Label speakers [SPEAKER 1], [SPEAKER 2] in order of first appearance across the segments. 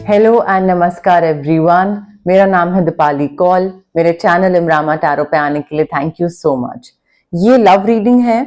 [SPEAKER 1] Hello and नमस्कार everyone. मेरा नाम है दीपाली कौल। मेरे चैनल इमरामा टैरो पे आने के लिए थैंक यू सो मच। ये लव रीडिंग है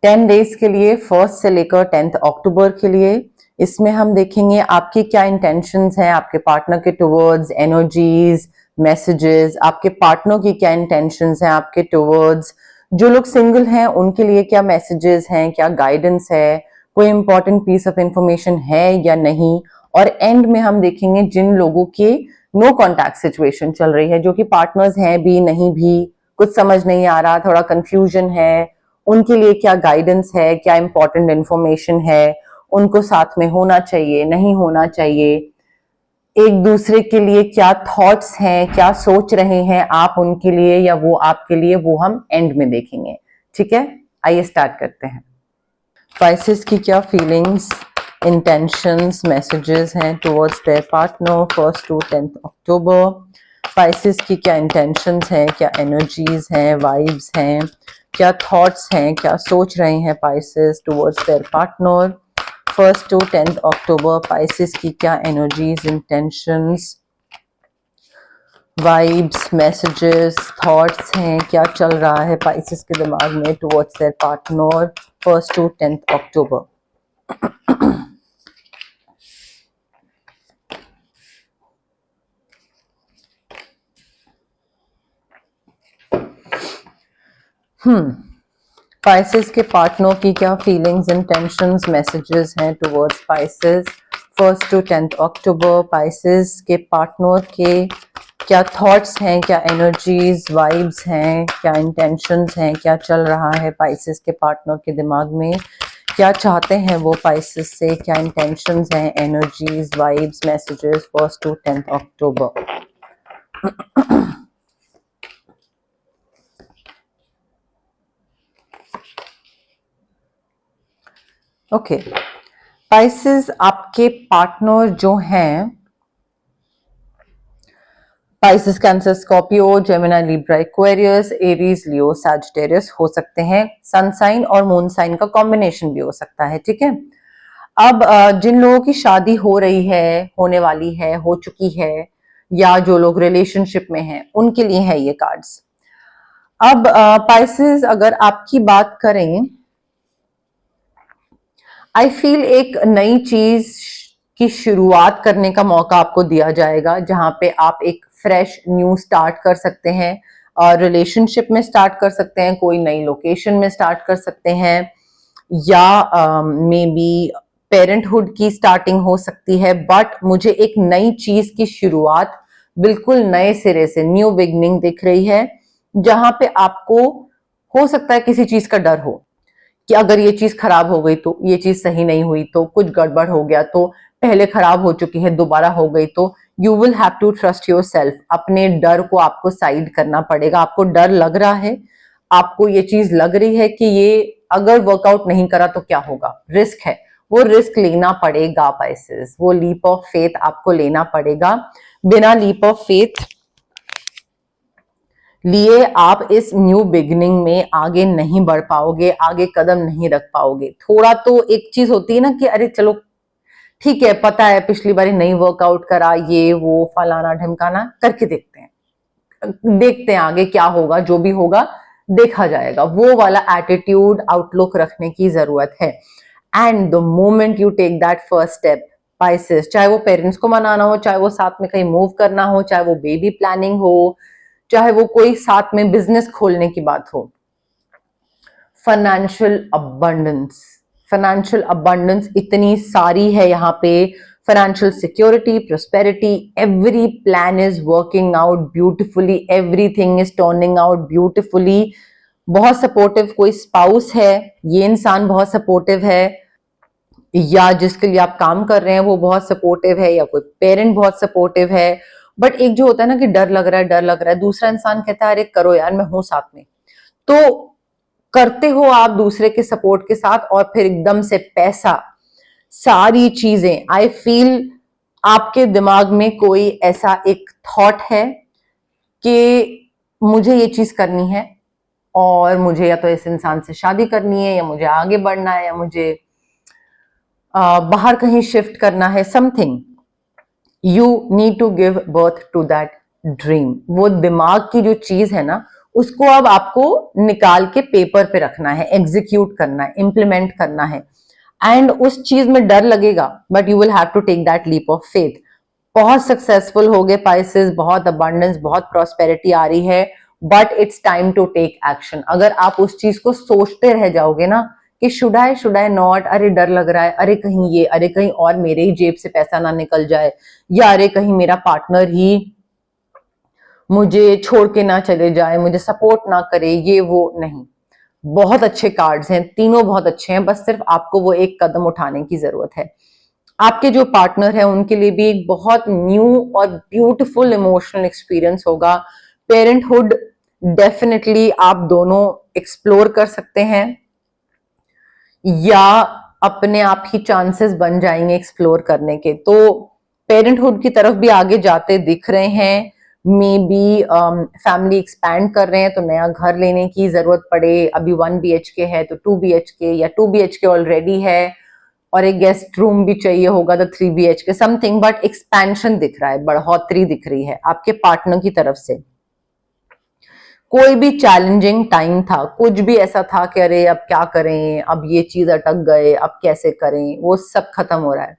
[SPEAKER 1] 10 डेज के लिए, 1 से लेकर 10 अक्टूबर के लिए। इसमें हम देखेंगे आपकी क्या इंटेंशंस हैं आपके पार्टनर के टुवर्ड्स, एनर्जीज, मैसेजेस, आपके पार्टनर की क्या इंटेंशंस हैं आपके टुवर्ड्स, जो लोग सिंगल हैं उनके लिए क्या मैसेजेस हैं, क्या गाइडेंस है, कोई इंपॉर्टेंट पीस ऑफ इंफॉर्मेशन है या नहीं। और एंड में हम देखेंगे जिन लोगों के नो कॉन्टैक्ट सिचुएशन चल रही है, जो कि पार्टनर्स हैं भी नहीं भी, कुछ समझ नहीं आ रहा, थोड़ा कंफ्यूजन है, उनके लिए क्या गाइडेंस है, क्या इंपॉर्टेंट इंफॉर्मेशन है, उनको साथ में होना चाहिए नहीं होना चाहिए, एक दूसरे के लिए क्या थॉट्स हैं, क्या सोच रहे हैं आप उनके लिए या वो आपके लिए, वो हम एंड में देखेंगे। ठीक है, आइए स्टार्ट करते हैं। स्पाइसेस की क्या फीलिंग्स, इंटेंशंस, मैसेजेस हैं towards their partner 1 to 10 October. Spices की क्या इंटेंशंस हैं, क्या एनर्जीज हैं, वाइब्स हैं, क्या थॉट्स हैं, क्या सोच रहे हैं Pisces towards their partner 1 to 10 October. Pisces की क्या energies, intentions, vibes, messages, thoughts हैं, क्या चल रहा है पाइसेस के दिमाग में towards their partner 1 to 10 October. Spices के पार्टनर की क्या फीलिंग्स, इंटेंशंस, मैसेजेस हैं towards spices 1 to 10 October. Spices के पार्टनर के क्या थॉट्स हैं, क्या एनर्जीज, वाइब्स हैं, क्या इंटेंशंस हैं, क्या चल रहा है पाइसेस के पार्टनर के दिमाग में, क्या चाहते हैं वो पाइसेस से, क्या इंटेंशंस हैं, एनर्जीज, वाइब्स, मैसेजेस 1 to 10 अक्टूबर। ओके, स्पाइसेस आपके पार्टनर जो हैं, spouses Cancer, Scorpio, Gemini, Libra, Aquarius, Aries, Leo, Sagittarius हो सकते हैं। सन साइन और मून साइन का कॉम्बिनेशन भी हो सकता है। ठीक है, अब जिन लोगों की शादी हो रही है, होने वाली है, हो चुकी है, या जो लोग रिलेशनशिप में हैं उनके लिए है ये कार्ड्स। अब स्पाइसेस अगर आपकी बात करें, आई फील एक नई चीज की शुरुआत करने का मौका आपको दिया जाएगा, जहां पे आप एक फ्रेश न्यू स्टार्ट कर सकते हैं और रिलेशनशिप में स्टार्ट कर सकते हैं, कोई नई लोकेशन में स्टार्ट कर सकते हैं, या मे बी पेरेंटहुड की स्टार्टिंग हो सकती है। बट मुझे एक नई चीज की शुरुआत, बिल्कुल नए सिरे से न्यू बिगनिंग दिख रही है, जहां पे आपको हो सकता है किसी चीज का डर हो कि अगर ये चीज खराब हो गई तो, ये चीज सही नहीं हुई तो, कुछ गड़बड़ हो गया तो, पहले खराब हो चुकी है दोबारा हो गई तो, you will have to trust yourself. अपने डर को आपको साइड करना पड़ेगा। आपको डर लग रहा है, आपको ये चीज लग रही है कि ये अगर वर्कआउट नहीं करा तो क्या होगा, रिस्क है, वो रिस्क लेना पड़ेगा पाइसेस। वो लीप ऑफ फेथ आपको लेना पड़ेगा। बिना लीप ऑफ फेथ लिए आप इस न्यू बिगनिंग में आगे नहीं बढ़ पाओगे, आगे कदम नहीं रख पाओगे। थोड़ा तो एक चीज होती है ना कि अरे चलो ठीक है, पता है पिछली बार नहीं वर्कआउट करा, ये वो फलाना ढमकाना, करके देखते हैं आगे क्या होगा, जो भी होगा देखा जाएगा। वो वाला एटीट्यूड, आउटलुक रखने की जरूरत है। And the moment you take that first step Pisces, चाहे वो पेरेंट्स को मनाना हो, चाहे वो साथ में कहीं मूव करना हो, चाहे वो बेबी प्लानिंग हो, चाहे वो कोई साथ में बिजनेस खोलने की बात हो, फाइनेंशियल अबंडेंस इतनी सारी है यहाँ पे। Financial security, prosperity, every plan is working out beautifully, everything is turning out beautifully. बहुत सपोर्टिव कोई स्पाउस है, ये इंसान बहुत सपोर्टिव है, या जिसके लिए आप काम कर रहे हैं वो बहुत सपोर्टिव है, या कोई पेरेंट बहुत सपोर्टिव है। बट एक जो होता है ना कि डर लग रहा है, डर लग रहा है, दूसरा इंसान कहता है अरे करो यार, मैं हूं साथ में, तो करते हो आप दूसरे के सपोर्ट के साथ, और फिर एकदम से पैसा, सारी चीजें, आई फील आपके दिमाग में कोई ऐसा एक थॉट है कि मुझे ये चीज करनी है, और मुझे या तो इस इंसान से शादी करनी है, या मुझे आगे बढ़ना है, या मुझे बाहर कहीं शिफ्ट करना है, something. You need to give birth to that dream. वो दिमाग की जो चीज है ना, उसको अब आपको निकाल के पेपर पे रखना है, एग्जीक्यूट करना है, इंप्लीमेंट करना है। एंड उस चीज में डर लगेगा, but you will have to take that leap of faith. बहुत सक्सेसफुल हो गए पाइसेस, बहुत अबंडेंस, बहुत प्रॉस्पेरिटी आ रही है, but it's time to take action. अगर आप उस चीज को सोचते रह जाओगे ना कि शुड आई नॉट, अरे डर लग रहा है, अरे कहीं ये, अरे कहीं और मेरे ही जेब से पैसा ना निकल जाए, या अरे कहीं मेरा पार्टनर ही मुझे छोड़ के ना चले जाए, मुझे सपोर्ट ना करे, ये वो नहीं। बहुत अच्छे कार्ड्स हैं, तीनों बहुत अच्छे हैं, बस सिर्फ आपको वो एक कदम उठाने की जरूरत है। आपके जो पार्टनर है उनके लिए भी एक बहुत न्यू और ब्यूटीफुल इमोशनल एक्सपीरियंस होगा। पेरेंटहुड डेफिनेटली आप दोनों एक्सप्लोर कर सकते हैं, या अपने आप ही चांसेस बन जाएंगे एक्सप्लोर करने के। तो पेरेंटहुड की तरफ भी आगे जाते दिख रहे हैं। मे बी फैमिली एक्सपैंड कर रहे हैं तो नया घर लेने की जरूरत पड़े। अभी 1 BHK है तो 2 BHK, या 2 BHK ऑलरेडी है और एक गेस्ट रूम भी चाहिए होगा तो 3 BHK समथिंग। बट एक्सपेंशन दिख रहा है, बढ़ोतरी दिख रही है आपके पार्टनर की तरफ से। कोई भी चैलेंजिंग टाइम था, कुछ भी ऐसा था कि अरे अब क्या करें, अब ये चीज अटक गए, अब कैसे करें, वो सब खत्म हो रहा है।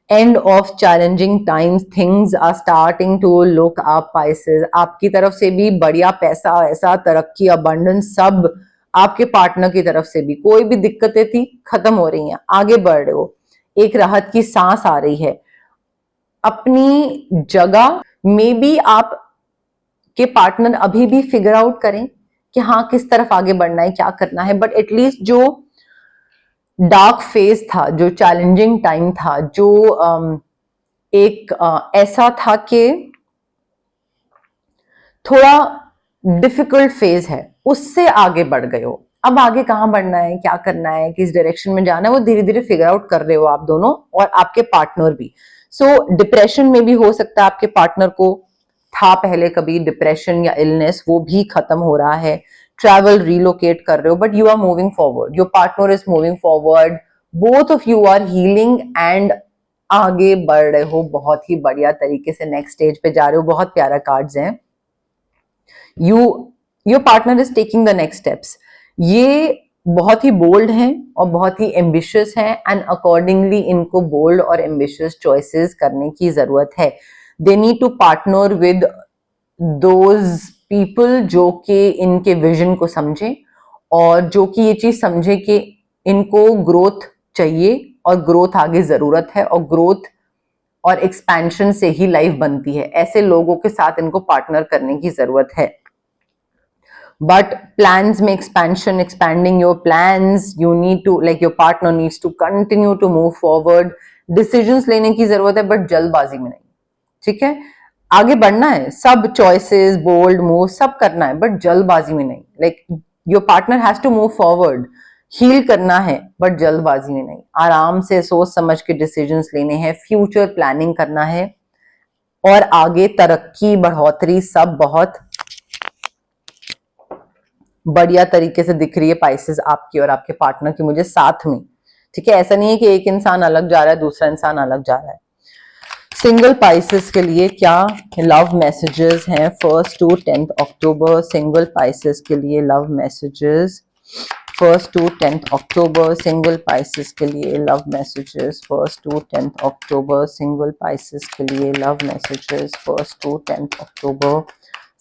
[SPEAKER 1] End of challenging times, things are starting to look up Pisces. आपकी तरफ से भी बढ़िया पैसा, ऐसा तरक्की, अबंडेंस, सब आपके पार्टनर की तरफ से भी। कोई भी दिक्कतें थी खत्म हो रही हैं, आगे बढ़ रहे हो, एक राहत की सांस आ रही है। अपनी जगह में भी आप के पार्टनर अभी भी फिगर आउट करें कि हाँ किस तरफ आगे बढ़ना है, क्या करना है। बट एटलीस्ट जो डार्क फेज था, जो चैलेंजिंग टाइम था, जो एक ऐसा था कि थोड़ा डिफिकल्ट फेज है, उससे आगे बढ़ गए हो। अब आगे कहां बढ़ना है, क्या करना है, किस डायरेक्शन में जाना है, वो धीरे धीरे फिगर आउट कर रहे हो आप दोनों और आपके पार्टनर भी। सो डिप्रेशन में भी हो सकता है आपके पार्टनर को था पहले कभी डिप्रेशन या इलनेस, वो भी खत्म हो रहा है। ट्रैवल, रिलोकेट कर रहे हो, but you are moving forward, your partner is moving forward, both of you are healing and आगे बढ़ रहे हो बहुत ही बढ़िया तरीके से, नेक्स्ट स्टेज पे जा रहे हो। बहुत प्यारा कार्ड्स हैं। Your partner is taking the next steps. ये बहुत ही बोल्ड हैं और बहुत ही एम्बिशियस हैं, एंड अकॉर्डिंगली इनको बोल्ड और एम्बिशियस चॉइसेस करने की जरूरत है। They need to partner with those people जो कि इनके विजन को समझे, और जो कि ये चीज समझे कि इनको ग्रोथ चाहिए और ग्रोथ आगे जरूरत है, और ग्रोथ और एक्सपेंशन से ही लाइफ बनती है। ऐसे लोगों के साथ इनको पार्टनर करने की जरूरत है। बट प्लान्स में expansion, expanding your plans, you need to, like your partner needs to continue to move forward. Decisions लेने की जरूरत है, बट जल्दबाजी में नहीं, ठीक है। आगे बढ़ना है, सब चॉइसेस, बोल्ड मूव सब करना है, बट जल्दबाजी में नहीं। Like your partner has to move forward, heal करना है, बट जल्दबाजी में नहीं। आराम से सोच समझ के डिसीजंस लेने हैं, फ्यूचर प्लानिंग करना है, और आगे तरक्की, बढ़ोतरी सब बहुत बढ़िया तरीके से दिख रही है पाइसेस आपकी और आपके पार्टनर की मुझे साथ में, ठीक है। ऐसा नहीं है कि एक इंसान अलग जा रहा है, दूसरा इंसान अलग जा रहा है। सिंगल पाइसेस के लिए क्या लव मैसेजेस हैं 1st to 10th October? Single Pisces के लिए love messages 1st to 10th October. Single Pisces के लिए love messages 1st to 10th October.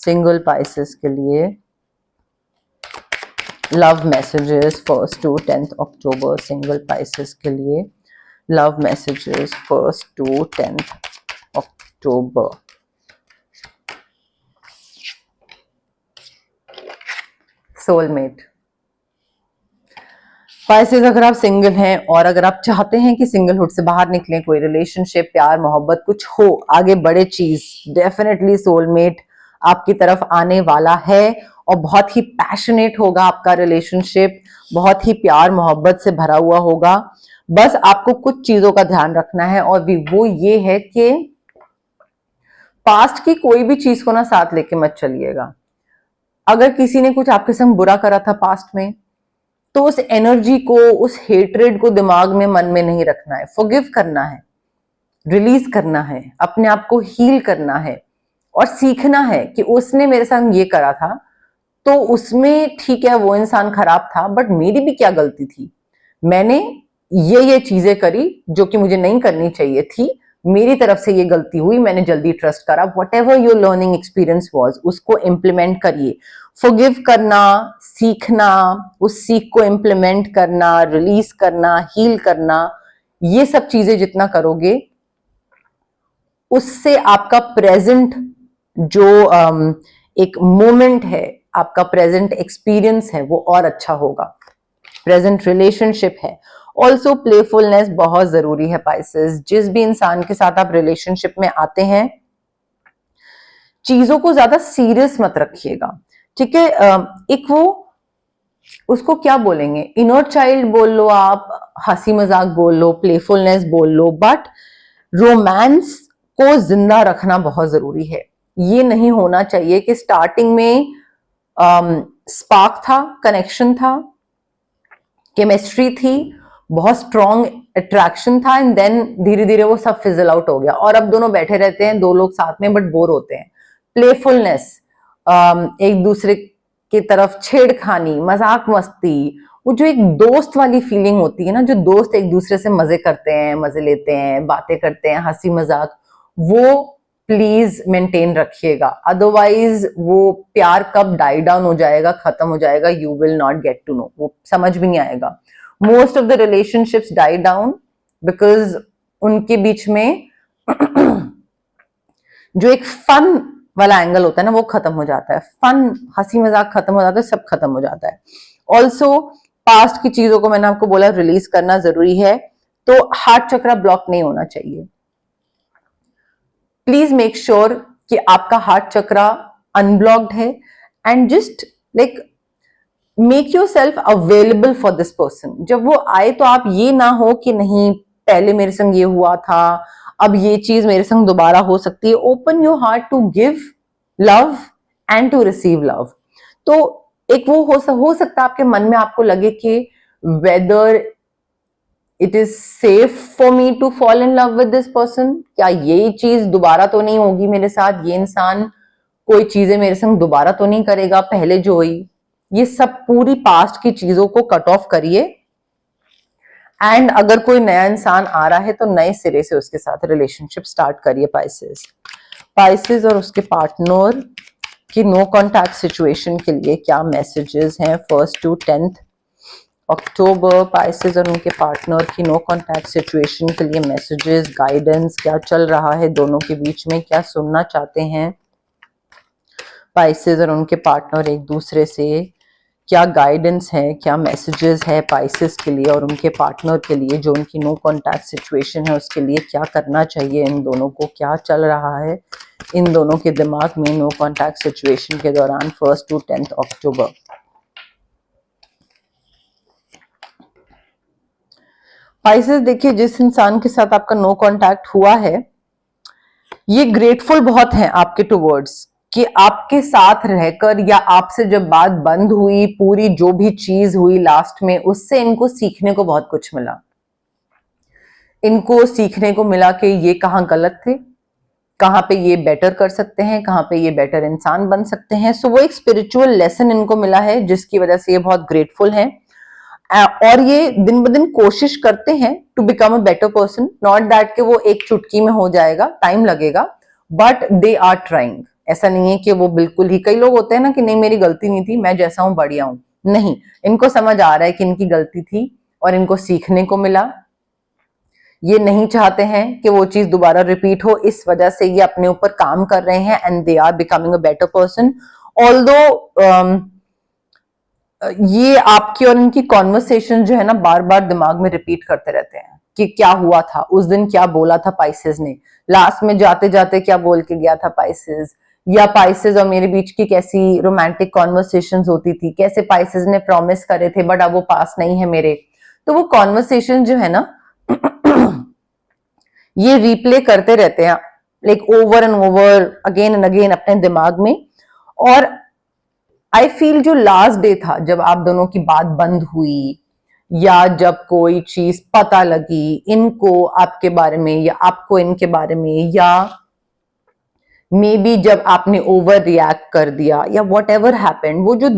[SPEAKER 1] Single Pisces के लिए love messages 1st to 10th October. Single Pisces के लिए love messages 1st to 10th October. Single Pisces के लिए love messages 1st to 10th October. Soulmate Pisces, अगर आप single हैं और अगर आप चाहते हैं कि सिंगलहुड से बाहर निकलें, कोई रिलेशनशिप, प्यार, मोहब्बत कुछ हो, आगे बढ़े चीज, डेफिनेटली सोलमेट आपकी तरफ आने वाला है, और बहुत ही पैशनेट होगा आपका रिलेशनशिप, बहुत ही प्यार मोहब्बत से भरा हुआ होगा। बस आपको कुछ चीजों का ध्यान रखना है, और वो ये है कि पास्ट की कोई भी चीज को ना साथ लेके मत चलिएगा। अगर किसी ने कुछ आपके संग बुरा करा था पास्ट में, तो उस एनर्जी को, उस हेट्रेड को दिमाग में, मन में नहीं रखना है, फॉरगिव करना है। रिलीज करना है, अपने आप को हील करना है और सीखना है कि उसने मेरे साथ ये करा था तो उसमें ठीक है वो इंसान खराब था, बट मेरी भी क्या गलती थी, मैंने ये चीजें करी जो कि मुझे नहीं करनी चाहिए थी, मेरी तरफ से ये गलती हुई, मैंने जल्दी ट्रस्ट करा। What ever your learning experience was, उसको इम्प्लीमेंट करिए। फॉरगिव करना, सीखना, उस सीख को इम्प्लीमेंट करना, रिलीज करना, हील करना, ये सब चीजें जितना करोगे उससे आपका प्रेजेंट जो एक मोमेंट है, आपका प्रेजेंट एक्सपीरियंस है वो और अच्छा होगा। प्रेजेंट रिलेशनशिप है, ऑल्सो प्लेफुलनेस बहुत जरूरी है पाइसेस। जिस भी इंसान के साथ आप रिलेशनशिप में आते हैं, चीजों को ज्यादा सीरियस मत रखिएगा, ठीक है। एक वो उसको क्या बोलेंगे, इनर चाइल्ड बोल लो आप, हंसी मजाक बोल लो, प्लेफुलनेस बोल लो, बट रोमांस को जिंदा रखना बहुत जरूरी है। ये नहीं होना चाहिए कि स्टार्टिंग में स्पार्क था, कनेक्शन था, केमिस्ट्री थी, बहुत स्ट्रॉन्ग अट्रैक्शन था, एंड देन धीरे धीरे वो सब फिजल आउट हो गया और अब दोनों बैठे रहते हैं, दो लोग साथ में, बट बोर होते हैं। प्लेफुलनेस, एक दूसरे की तरफ छेड़खानी, मजाक मस्ती, वो जो एक दोस्त वाली फीलिंग होती है ना, जो दोस्त एक दूसरे से मजे करते हैं, मजे लेते हैं, बातें करते हैं, हंसी मजाक, वो प्लीज मेंटेन रखिएगा। अदरवाइज वो प्यार कब डाई डाउन हो जाएगा, खत्म हो जाएगा, you will not get to know, वो समझ भी नहीं आएगा। Most of the relationships die down because उनके बीच में जो एक फन वाला एंगल होता है ना, वो खत्म हो जाता है। फन, हंसी मजाक खत्म हो जाता है, सब खत्म हो जाता है। ऑल्सो पास्ट की चीजों को मैंने आपको बोला रिलीज करना जरूरी है। तो हार्ट चक्रा ब्लॉक नहीं होना चाहिए। प्लीज मेक श्योर कि आपका हार्ट चक्रा अनब्लॉक्ड है, and just like make your self available for this person. जब वो आए तो आप ये ना हो कि नहीं पहले मेरे संग ये हुआ था, अब ये चीज मेरे संग दोबारा हो सकती है। Open your heart to give love and to receive love. तो एक वो हो सकता है आपके मन में आपको लगे कि whether it is safe for me to fall in love with this person, क्या यही चीज दोबारा तो नहीं होगी मेरे साथ, ये इंसान कोई चीजें मेरे संग दोबारा तो नहीं करेगा पहले जो हुई। ये सब पूरी पास्ट की चीजों को कट ऑफ करिए, एंड अगर कोई नया इंसान आ रहा है तो नए सिरे से उसके साथ रिलेशनशिप स्टार्ट करिए। पाइसेस और उसके पार्टनर की नो कॉन्टैक्ट सिचुएशन के लिए क्या मैसेजेस हैं 1 to 10 अक्टूबर। पाइसेस और उनके पार्टनर की नो कॉन्टैक्ट सिचुएशन के लिए मैसेजेस, गाइडेंस, क्या चल रहा है दोनों के बीच में, क्या सुनना चाहते हैं पाइसेस और उनके पार्टनर एक दूसरे से, क्या गाइडेंस है, क्या मैसेजेस है पाइसेस के लिए और उनके पार्टनर के लिए, जो उनकी नो कॉन्टैक्ट सिचुएशन है उसके लिए क्या करना चाहिए इन दोनों को, क्या चल रहा है इन दोनों के दिमाग में नो कॉन्टैक्ट सिचुएशन के दौरान 1 to 10 अक्टूबर। पाइसेस देखिए, जिस इंसान के साथ आपका नो कॉन्टैक्ट हुआ है ये ग्रेटफुल बहुत है आपके टुवर्ड्स, कि आपके साथ रहकर या आपसे जब बात बंद हुई, पूरी जो भी चीज हुई लास्ट में, उससे इनको सीखने को बहुत कुछ मिला। इनको सीखने को मिला कि ये कहाँ गलत थे, कहाँ पे ये बेटर कर सकते हैं, कहाँ पे ये बेटर इंसान बन सकते हैं। सो वो एक स्पिरिचुअल लेसन इनको मिला है जिसकी वजह से ये बहुत ग्रेटफुल हैं, और ये दिन ब दिन कोशिश करते हैं to become a better person. Not that कि वो एक चुटकी में हो जाएगा, टाइम लगेगा, बट दे आर ट्राइंग। ऐसा नहीं है कि वो बिल्कुल ही, कई लोग होते हैं ना कि नहीं मेरी गलती नहीं थी, मैं जैसा हूं बढ़िया हूं। नहीं, इनको समझ आ रहा है कि इनकी गलती थी और इनको सीखने को मिला। ये नहीं चाहते हैं कि वो चीज दोबारा रिपीट हो, इस वजह से ये अपने ऊपर काम कर रहे हैं and they are becoming a better person. Although ये आपकी और इनकी कॉन्वर्सेशन जो है ना बार बार दिमाग में रिपीट करते रहते हैं कि क्या हुआ था उस दिन, क्या बोला था पाइसेस ने, लास्ट में जाते जाते क्या बोल के गया था पाइसेस, या पाइसेस और मेरे बीच की कैसी रोमांटिक कॉन्वर्सेशंस होती थी, कैसे पाइसेस ने प्रॉमिस करे थे बट अब वो पास नहीं है मेरे। तो वो कॉन्वर्सेशन जो है ना ये रिप्ले करते रहते हैं like over and over, again and again अपने दिमाग में। और आई फील जो लास्ट डे था जब आप दोनों की बात बंद हुई, या जब कोई चीज पता लगी इनको आपके बारे में या आपको इनके बारे में, या मे बी जब आपने ओवर रिएक्ट कर दिया, या वॉट एवर हैपेंड, वो जो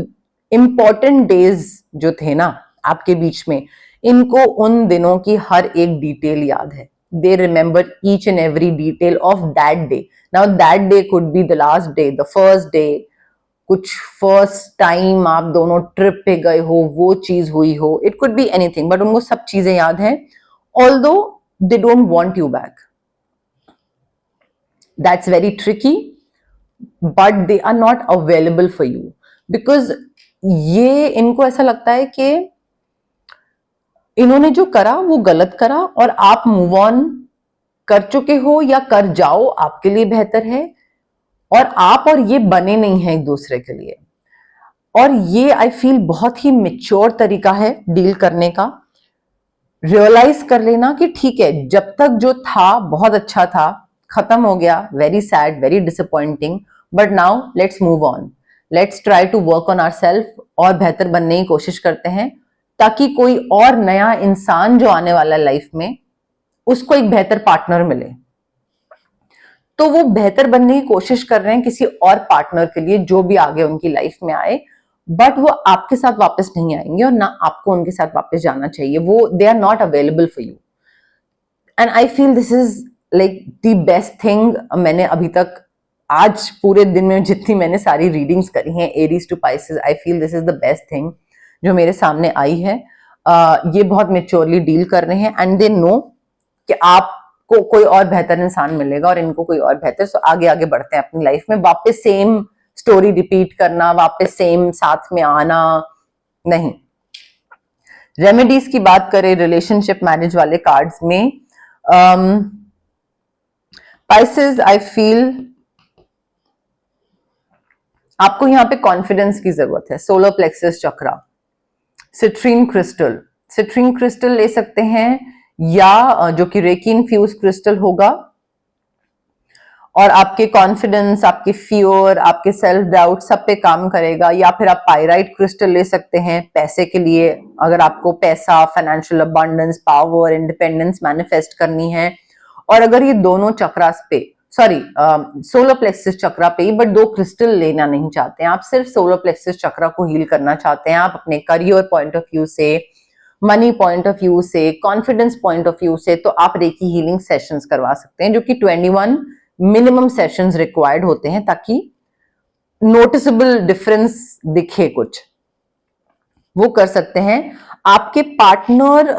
[SPEAKER 1] इंपॉर्टेंट डेज जो थे ना आपके बीच में, इनको उन दिनों की हर एक डिटेल याद है. They remember each and every detail of that day. Now that day could be the last day, the first day, कुछ फर्स्ट टाइम आप दोनों ट्रिप पे गए हो, वो चीज हुई हो, it could be anything, but उनको सब चीजें याद है. Although they don't want you back. That's very tricky, but they are not available for you because ये इनको ऐसा लगता है कि इन्होंने जो करा वो गलत करा और आप मूव ऑन कर चुके हो या कर जाओ, आपके लिए बेहतर है, और आप और ये बने नहीं हैं एक दूसरे के लिए. और ये आई फील बहुत ही मेच्योर तरीका है डील करने का. रियलाइज कर लेना कि ठीक है, जब तक जो था बहुत अच्छा था, खत्म हो गया, very sad, very disappointing, but now let's move on, let's try to work on ourselves और बेहतर बनने की कोशिश करते हैं, ताकि कोई और नया इंसान जो आने वाला है लाइफ में, उसको एक बेहतर पार्टनर मिले. तो वो बेहतर बनने की कोशिश कर रहे हैं किसी और पार्टनर के लिए जो भी आगे उनकी लाइफ में आए, बट वो आपके साथ वापस नहीं आएंगे और ना आपको उनके साथ वापस जाना चाहिए. वो they are not available for you. And I feel this is like the best thing. मैंने अभी तक आज पूरे दिन में जितनी मैंने सारी रीडिंग्स करी हैं Aries to Pisces, I feel this is the best thing जो मेरे सामने आई है. ये बहुत मेच्योरली डील कर रहे हैं एंड दे नो कि आपको कोई और बेहतर इंसान मिलेगा और इनको कोई और बेहतर. सो आगे आगे बढ़ते हैं अपनी लाइफ में. वापस सेम स्टोरी रिपीट करना, वापस सेम साथ में आना नहीं. रेमेडीज की बात करें रिलेशनशिप मैरिज वाले कार्ड्स में, पाइसेस आई फील आपको यहां पे कॉन्फिडेंस की जरूरत है. सोलर प्लेक्सस चक्रा, सिट्रीन क्रिस्टल, सिट्रीन क्रिस्टल ले सकते हैं, या जो कि रेकी इन्फ्यूज क्रिस्टल होगा और आपके कॉन्फिडेंस, आपके फियर, आपके सेल्फ डाउट सब पे काम करेगा. या फिर आप पायराइट क्रिस्टल ले सकते हैं पैसे के लिए, अगर आपको पैसा, financial abundance, power, independence manifest करनी है. और अगर ये दोनों चक्रास पे, सॉरी सोलर प्लेक्सस चक्रा पे ही, बट दो क्रिस्टल लेना नहीं चाहते हैं आप, सिर्फ सोलर प्लेक्सस चक्रा को हील करना चाहते हैं आप अपने करियर पॉइंट ऑफ व्यू से, मनी पॉइंट ऑफ व्यू से, कॉन्फिडेंस पॉइंट ऑफ व्यू से, तो आप रेकी हीलिंग सेशंस करवा सकते हैं, जो कि 21 मिनिमम सेशंस रिक्वायर्ड होते हैं ताकि नोटिसेबल डिफरेंस दिखे कुछ, वो कर सकते हैं. आपके पार्टनर,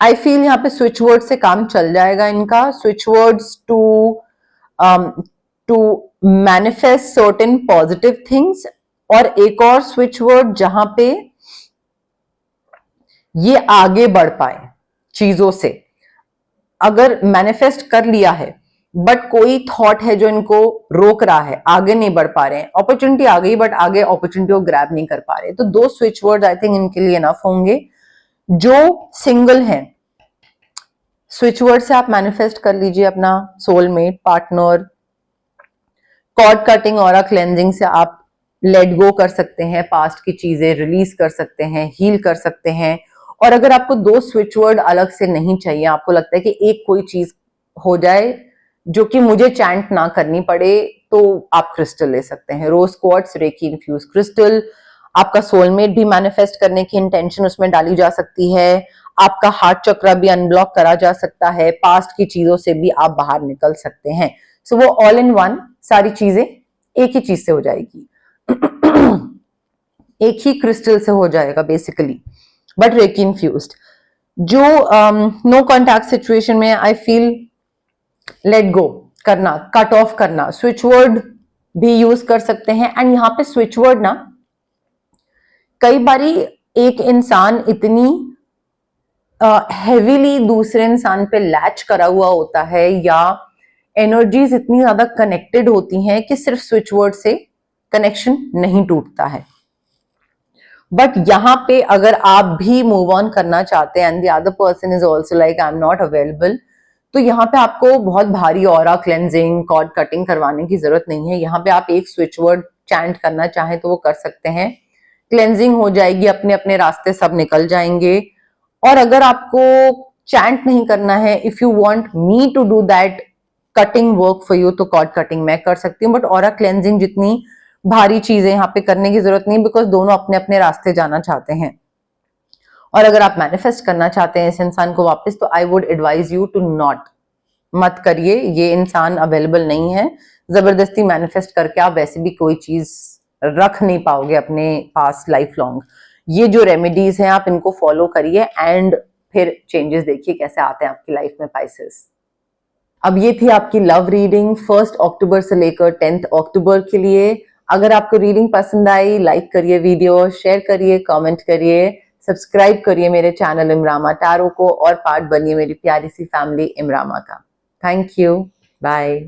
[SPEAKER 1] आई फील यहाँ पे स्विच वर्ड से काम चल जाएगा इनका. Switch words to manifest certain positive things, और एक और स्विच वर्ड जहां पे ये आगे बढ़ पाए चीजों से. अगर मैनिफेस्ट कर लिया है बट कोई थॉट है जो इनको रोक रहा है, आगे नहीं बढ़ पा रहे हैं, अपॉर्चुनिटी आ गई बट आगे अपॉर्चुनिटी को ग्रैब नहीं कर पा रहे, तो दो स्विच वर्ड आई थिंक इनके लिए इनफ होंगे. जो सिंगल हैं, स्विच वर्ड से आप मैनिफेस्ट कर लीजिए अपना सोलमेट पार्टनर. कॉर्ड कटिंग और क्लेंजिंग से आप लेट गो कर सकते हैं, पास्ट की चीजें रिलीज कर सकते हैं, हील कर सकते हैं. और अगर आपको दो स्विच वर्ड अलग से नहीं चाहिए, आपको लगता है कि एक कोई चीज हो जाए जो कि मुझे चैंट ना करनी पड़े, तो आप क्रिस्टल ले सकते हैं. रोज क्वार्ट्ज, रेकी इन्फ्यूज क्रिस्टल. आपका सोलमेट भी मैनिफेस्ट करने की इंटेंशन उसमें डाली जा सकती है. आपका हार्ट चक्रा भी अनब्लॉक करा जा सकता है. पास्ट की चीजों से भी आप बाहर निकल सकते हैं. सो वो ऑल इन वन सारी चीजें एक ही चीज से हो जाएगी. एक ही क्रिस्टल से हो जाएगा बेसिकली, बट रेकी इन्फ्यूज्ड. जो नो कॉन्टैक्ट सिचुएशन में आई फील लेट गो करना, कट ऑफ करना, स्विच वर्ड भी यूज कर सकते हैं. एंड यहाँ पे स्विच वर्ड ना, कई बारी एक इंसान इतनी हेवीली दूसरे इंसान पे लैच करा हुआ होता है, या एनर्जीज इतनी ज्यादा कनेक्टेड होती हैं कि सिर्फ स्विच वर्ड से कनेक्शन नहीं टूटता है. बट यहाँ पे अगर आप भी मूव ऑन करना चाहते हैं and the other person is also like I am not available, तो यहाँ पे आपको बहुत भारी ऑरा क्लेंजिंग, कॉर्ड कटिंग करवाने की जरूरत नहीं है. यहाँ पे आप एक स्विच वर्ड चैंट करना चाहें तो वो कर सकते हैं. क्लेंजिंग हो जाएगी, अपने अपने रास्ते सब निकल जाएंगे। और अगर आपको चैंट नहीं करना है, if you want me to do that cutting work for you, तो कॉर्ड कटिंग मैं कर सकती हूँ, बट ऑरा क्लेंजिंग जितनी भारी चीजें यहाँ पे करने की जरूरत नहीं, बिकॉज दोनों अपने अपने रास्ते जाना चाहते हैं। और अगर आप मैनिफेस्ट करना चाहते हैं इस इंसान को वापस, तो I would advise you to not, मत करिए, ये इंसान अवेलेबल नहीं है। जबरदस्ती मैनिफेस्ट करके आप वैसे भी कोई चीज रख नहीं पाओगे अपने पास लाइफ लॉन्ग। ये जो रेमेडीज हैं आप इनको फॉलो करिए एंड फिर चेंजेस देखिए कैसे आते हैं आपकी लाइफ में पाइसेस। अब ये थी आपकी लव रीडिंग 1 अक्टूबर से लेकर 10 अक्टूबर के लिए। अगर आपको रीडिंग पसंद आई, लाइक करिए वीडियो, शेयर करिए, कमेंट करिए, सब्सक्राइब करिए मेरे चैनल इमरामा टैरो को और पार्ट बनिए मेरी प्यारी सी फैमिली इमरामा का। Thank you, bye.